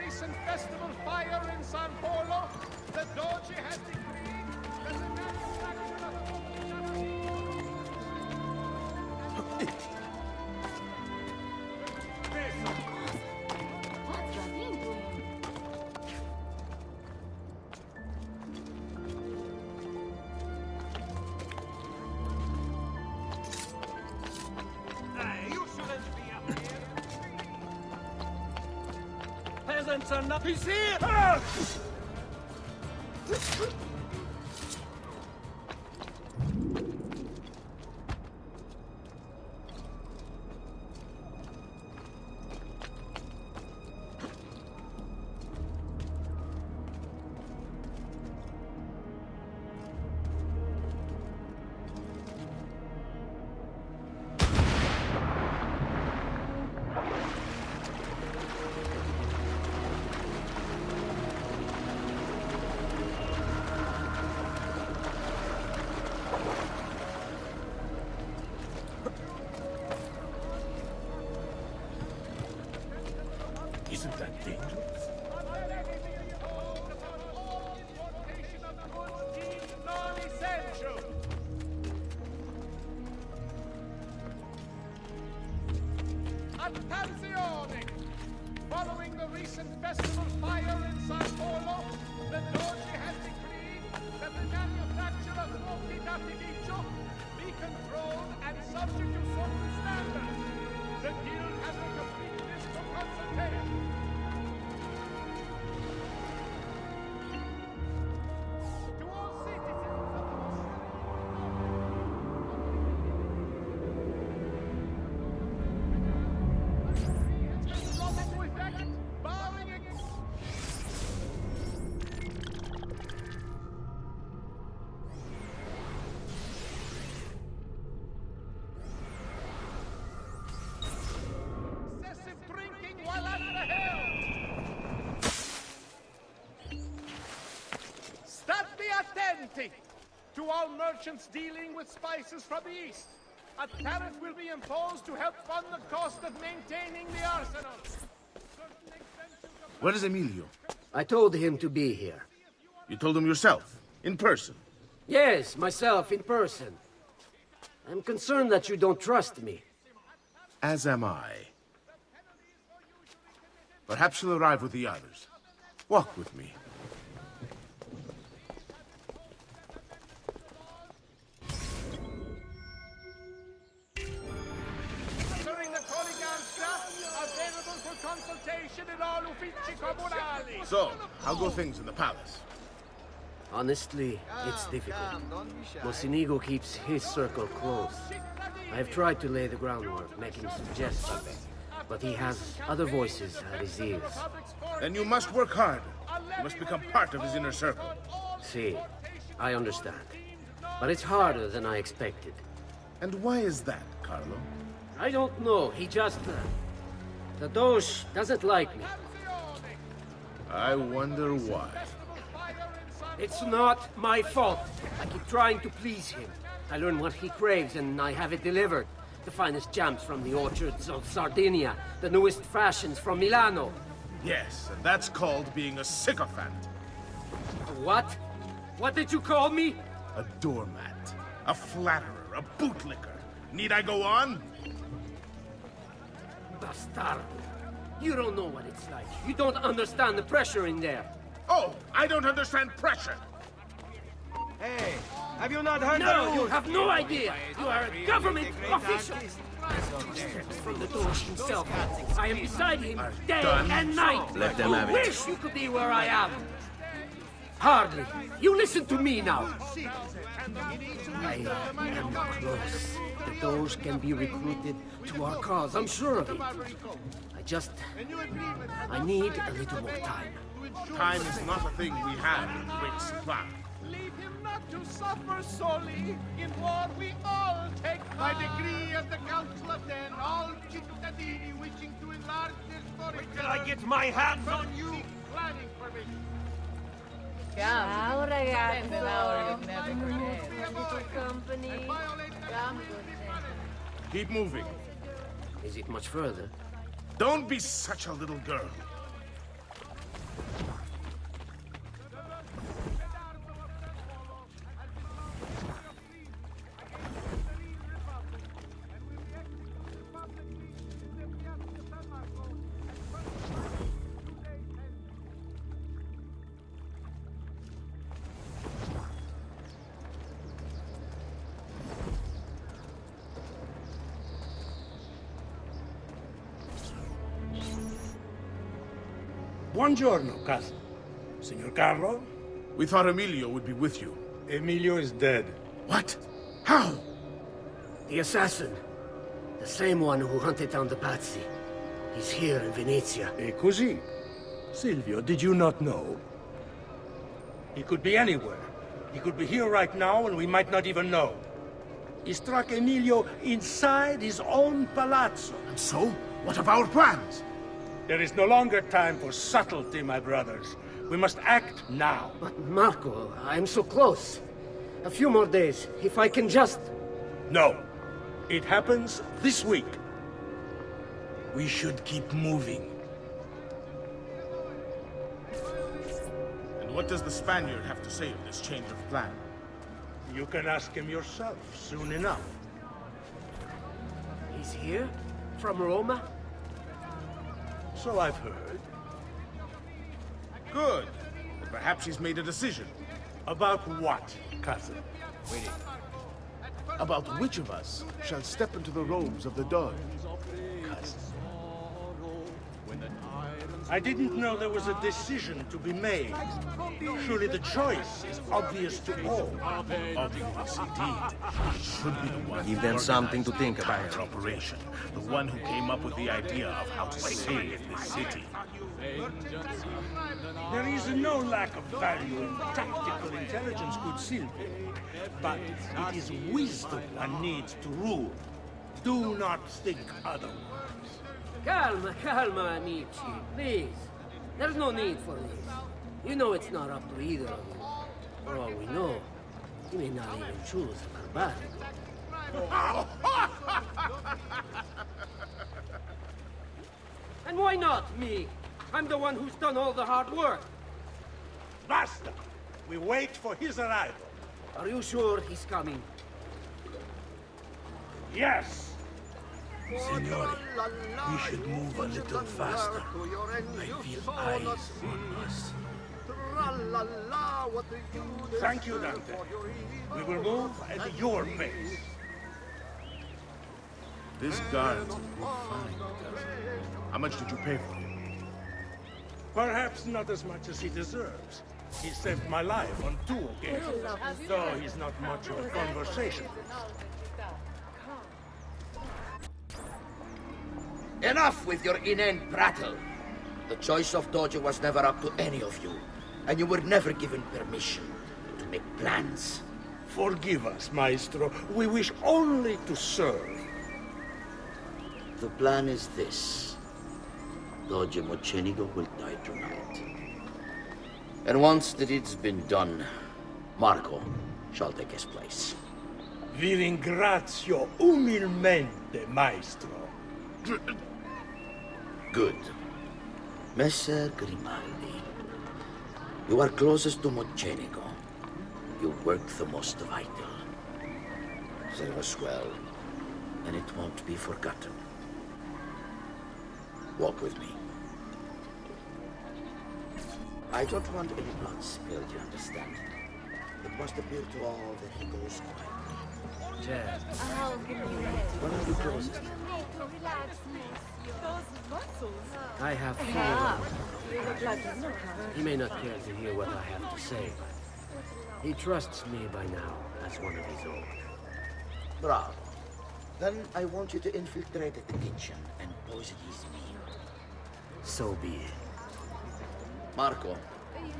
recent festival fire in San Polo, the Doge has decreed that the manufacture of What's Rabin doing? You shouldn't be up here. Peasants are not. He's here! Isn't that dangerous? non-essential. Attenzione! Following the recent festival fire in San Polo, the Doge has decreed that the manufacture of fuochi d'artificio be controlled and subject to social standards. The Guild has a complete list for consultation. To all citizens of excessive drinking while at the helm. State attenti to all merchants dealing with spices from the east. A tariff will be imposed to help fund the cost of maintaining the arsenal. Certain exemptions apply. Where is Emilio? I told him to be here. You told him yourself, in person. Yes, myself, in person. I'm concerned that you don't trust me. As am I. Perhaps you'll arrive with the others. Walk with me. During the Coliganska, available for consultation in all uffici comunali. So, how go things in the palace? Honestly, it's difficult. Mocenigo keeps his circle close. I've tried to lay the groundwork, making suggestions, but he has other voices at his ears. Then you must work hard. You must become part of his inner circle. See, I understand. But it's harder than I expected. And why is that, Carlo? I don't know, he just... the Doge doesn't like me. I wonder why. It's not my fault. I keep trying to please him. I learn what he craves and I have it delivered. The finest jams from the orchards of Sardinia, the newest fashions from Milano. Yes, and that's called being a sycophant. What? What did you call me? A doormat. A flatterer. A bootlicker. Need I go on? Bastardo. You don't know what it's like. You don't understand the pressure in there. Oh, I don't understand pressure. Hey, have you not heard the No, rules? you have no idea. You are a government official. 2 steps from the Doge himself. I am beside him day done. and night. Let them have it. Wish you could be where I am. Hardly. You listen to me now. I am close. The Doge can be recruited to our cause. I'm sure of it. I need a little more time. Time is not a thing we have in great supply. Leave him not to suffer solely. In war we all take by decree of the Council of Ten, all cittadini wishing to enlarge their historic Till I get my hands on you! seek planning permission. Ciao ragazzo. Little Company. Keep moving. Is it much further? Don't be such a little girl. Buongiorno, cousin. Signor Carlo? We thought Emilio would be with you. Emilio is dead. What? How? The assassin. The same one who hunted down the Pazzi. He's here in Venezia. E così? Silvio, did you not know? He could be anywhere. He could be here right now and we might not even know. He struck Emilio inside his own palazzo. And so, what of our plans? There is no longer time for subtlety, my brothers. We must act now. But Marco, I'm so close. A few more days, if I can just... No. It happens this week. We should keep moving. And what does the Spaniard have to say of this change of plan? You can ask him yourself soon enough. He's here? From Roma? So I've heard. Good. But perhaps he's made a decision. About what, cousin? About which of us shall step into the robes of the Doge? Cousin. I didn't know there was a decision to be made. Surely the choice is obvious to all. Obvious indeed. It should be the one Give them something to think about. entire operation. The one who came up with the idea of how to save the city. There is no lack of value in tactical intelligence, good Silvio. But it is wisdom one needs to rule. Do not think otherwise. Calma, calma, amici. Please. There's no need for this. You know it's not up to either of you. For all we know, you may not even choose a barbaric. And why not me? I'm the one who's done all the hard work. Basta! We wait for his arrival. Are you sure he's coming? Yes! Signori, we should move a little faster. I feel eyes on us. Thank you, Dante. We will move at your pace. This guard will fine, cousin. How much did you pay for him? Perhaps not as much as he deserves. He saved my life on 2 occasions, though he's not much of a conversationalist. Enough with your inane prattle. The choice of Doge was never up to any of you, and you were never given permission to make plans. Forgive us, Maestro. We wish only to serve. The plan is this. Doge Mocenigo will die tonight. And once the deed's been done, Marco shall take his place. Vi ringrazio umilmente, Maestro. Good. Messer Grimaldi, you are closest to Mocenigo. You work the most vital. Serve us well, and it won't be forgotten. Walk with me. I don't want any blood spilled, you understand? It must appear to all that he goes quietly. Jazz. One of you closest. I have fear. He may not care to hear what I have to say. He trusts me by now as one of his own. Bravo. Then I want you to infiltrate the kitchen and poison his meal. So be it. Marco,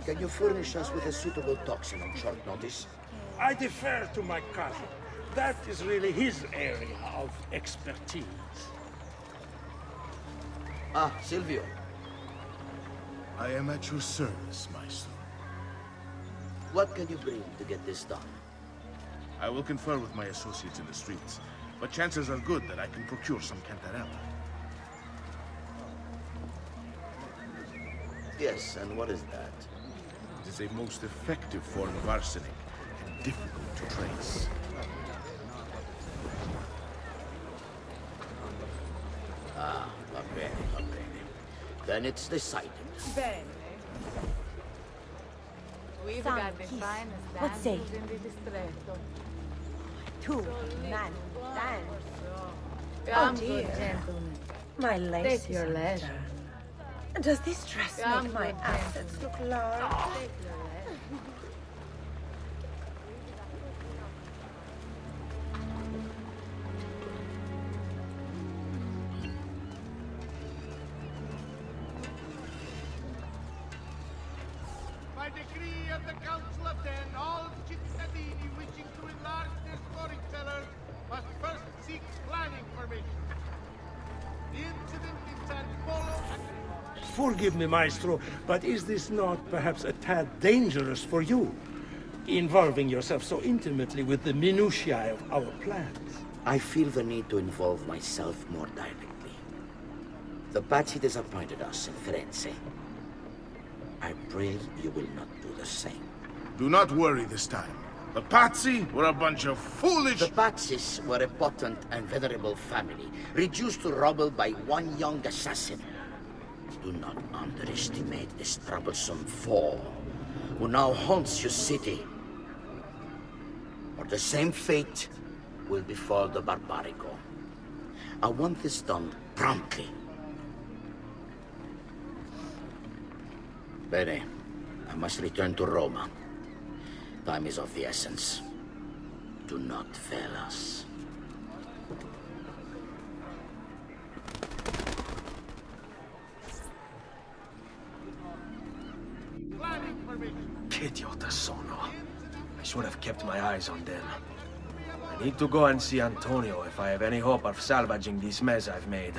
can you furnish us with a suitable toxin on short notice? I defer to my cousin. That is really his area of expertise. Ah, Silvio. I am at your service, Maestro. What can you bring to get this done? I will confer with my associates in the streets, but chances are good that I can procure some Cantarella. Yes, and what is that? It is a most effective form of arsenic and difficult to trace. Ah, va bene, va bene. Then it's decided. Bene. We've Some got the kiss. finest What say? dancers in the distretto. 2, man, dance. Come, dear. good gentlemen. My lace Take your leisure. Does this dress make my assets look large? By decree of the Council of Ten, all cittadini wishing to enlarge their storytellers must first seek planning permission. The incident in San Polo... Forgive me, Maestro, but is this not perhaps a tad dangerous for you? Involving yourself so intimately with the minutiae of our plans. I feel the need to involve myself more directly. The Pazzi disappointed us in Firenze. I pray you will not do the same. Do not worry this time. The Pazzi were a bunch of foolish... The Pazzis were a potent and venerable family, reduced to rubble by one young assassin. Do not underestimate this troublesome foe, who now haunts your city. Or the same fate will befall the Barbarico. I want this done promptly. Bene, I must return to Roma. Time is of the essence. Do not fail us. Planning permission. Che idiota sono. I should have kept my eyes on them. I need to go and see Antonio if I have any hope of salvaging this mess I've made.